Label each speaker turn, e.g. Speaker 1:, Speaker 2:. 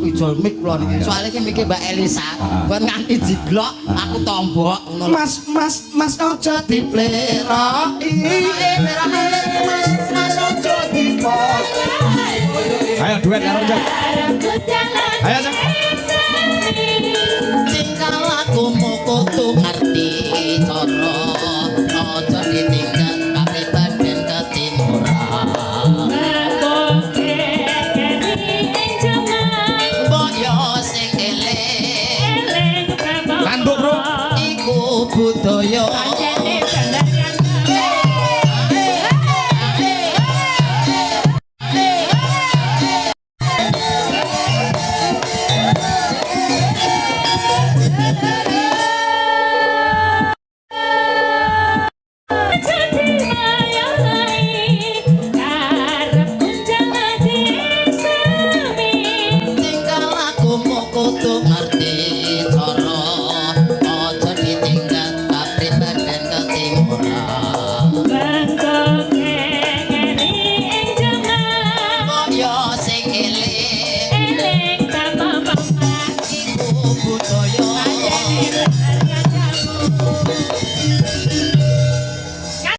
Speaker 1: ijol mik kula niki. Soale iki miki Mbak Elisa, buat nganti jiblok aku tombok ngono.
Speaker 2: Mas ojo dipleroki. Mas ojo dipok.
Speaker 3: Ayo duet karo Cek. Ayo Cek.
Speaker 1: Tingkah lakumu kudu ngerti cara aja ditinggal kapribaden ketimuran. Mbok yo sing eling
Speaker 3: Landuk bro.
Speaker 1: iku budaya. Tingkah lakumu kudu ngerti cara aja ditinggal kapribaden ketimuran. Mbok yo sing eling iku budaya.